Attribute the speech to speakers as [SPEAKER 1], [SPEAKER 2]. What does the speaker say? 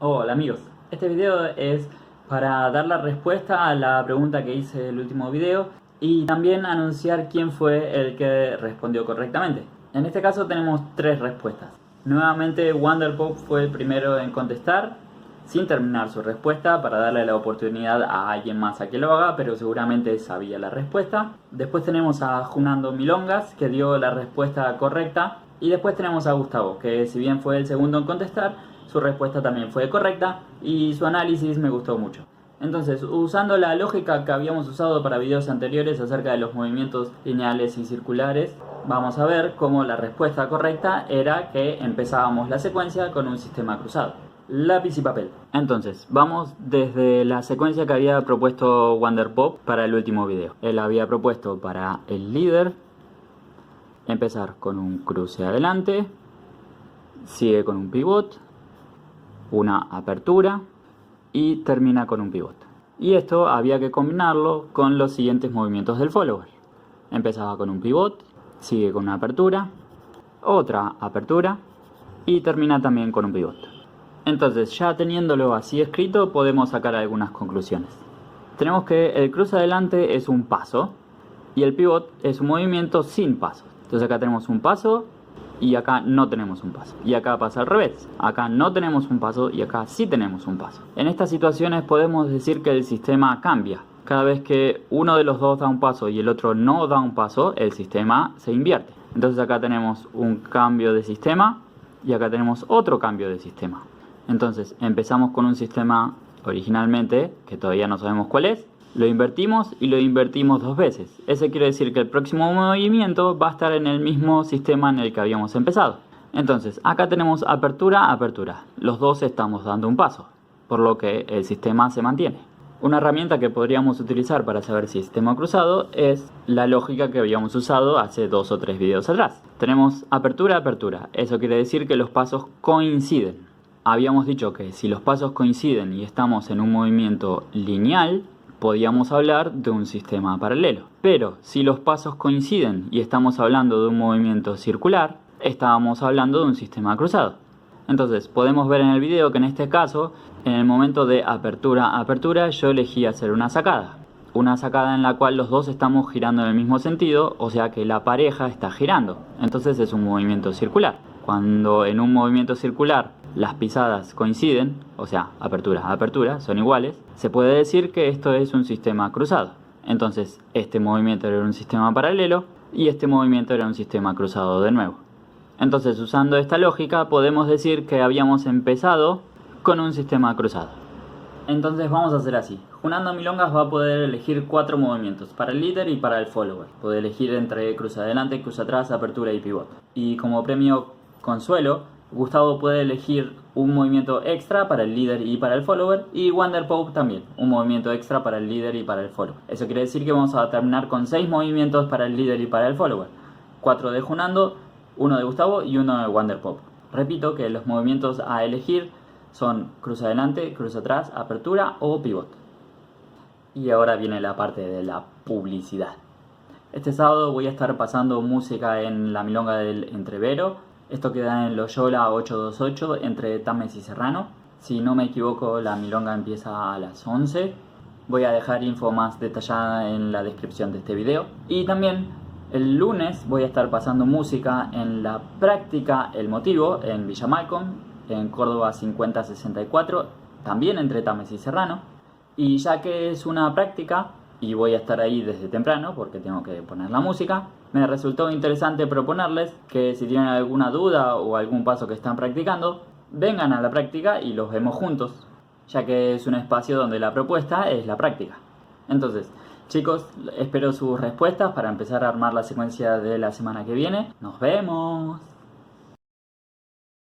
[SPEAKER 1] Hola amigos, este video es para dar la respuesta a la pregunta que hice en el último video y también anunciar quién fue el que respondió correctamente. En este caso tenemos tres respuestas. Nuevamente Wonderpop fue el primero en contestar sin terminar su respuesta para darle la oportunidad a alguien más a que lo haga, pero seguramente sabía la respuesta. Después tenemos a Junando Milongas, que dio la respuesta correcta. Y después tenemos a Gustavo, que si bien fue el segundo en contestar, su respuesta también fue correcta y su análisis me gustó mucho. Entonces, usando la lógica que habíamos usado para videos anteriores acerca de los movimientos lineales y circulares, vamos a ver cómo la respuesta correcta era que empezábamos la secuencia con un sistema cruzado. Lápiz y papel. Entonces, vamos desde la secuencia que había propuesto Wonderpop para el último video. Él había propuesto para el líder empezar con un cruce adelante, sigue con un pivot, una apertura y termina con un pivot. Y esto había que combinarlo con los siguientes movimientos del follower. Empezaba con un pivot, sigue con una apertura, otra apertura y termina también con un pivot. Entonces, ya teniéndolo así escrito, podemos sacar algunas conclusiones. Tenemos que el cruce adelante es un paso y el pivot es un movimiento sin pasos. Entonces acá tenemos un paso y acá no tenemos un paso. Y acá pasa al revés. Acá no tenemos un paso y acá sí tenemos un paso. En estas situaciones podemos decir que el sistema cambia. Cada vez que uno de los dos da un paso y el otro no da un paso, el sistema se invierte. Entonces acá tenemos un cambio de sistema y acá tenemos otro cambio de sistema. Entonces empezamos con un sistema originalmente, que todavía no sabemos cuál es, lo invertimos y lo invertimos dos veces. Eso quiere decir que el próximo movimiento va a estar en el mismo sistema en el que habíamos empezado. Entonces acá tenemos apertura, apertura. Los dos estamos dando un paso, por lo que el sistema se mantiene. Una herramienta que podríamos utilizar para saber si es sistema cruzado es la lógica que habíamos usado hace 2 o 3 videos atrás. Tenemos apertura, apertura. Eso quiere decir que los pasos coinciden. Habíamos dicho que si los pasos coinciden y estamos en un movimiento lineal, podíamos hablar de un sistema paralelo. Pero si los pasos coinciden y estamos hablando de un movimiento circular, estábamos hablando de un sistema cruzado. Entonces podemos ver en el video que en este caso, en el momento de apertura, apertura, yo elegí hacer una sacada. Una sacada en la cual los dos estamos girando en el mismo sentido, o sea que la pareja está girando. Entonces es un movimiento circular. Cuando en un movimiento circular las pisadas coinciden, o sea, apertura, apertura, son iguales, se puede decir que esto es un sistema cruzado. Entonces, este movimiento era un sistema paralelo y este movimiento era un sistema cruzado de nuevo. Entonces, usando esta lógica, podemos decir que habíamos empezado con un sistema cruzado. Entonces vamos a hacer así. Junando Milongas va a poder elegir 4 movimientos, para el líder y para el follower. Puede elegir entre cruce adelante, cruce atrás, apertura y pivot. Y como premio consuelo, Gustavo puede elegir un movimiento extra para el líder y para el follower, y Wonderpop también, un movimiento extra para el líder y para el follower. Eso quiere decir que vamos a terminar con 6 movimientos para el líder y para el follower. 4 de Junando, 1 de Gustavo y 1 de Wonderpop. Repito que los movimientos a elegir son cruce adelante, cruce atrás, apertura o pivot. Y ahora viene la parte de la publicidad. Este sábado voy a estar pasando música en la milonga del Entrevero. Esto queda en Loyola 828 entre Tames y Serrano. Si no me equivoco, la milonga empieza a las 11. Voy a dejar info más detallada en la descripción de este video. Y también el lunes voy a estar pasando música en la práctica El Motivo en Villa Malcom, en Córdoba 5064, también entre Tames y Serrano. Y ya que es una práctica y voy a estar ahí desde temprano porque tengo que poner la música, me resultó interesante proponerles que si tienen alguna duda o algún paso que están practicando, vengan a la práctica y los vemos juntos, ya que es un espacio donde la propuesta es la práctica. Entonces, chicos, espero sus respuestas para empezar a armar la secuencia de la semana que viene. ¡Nos vemos!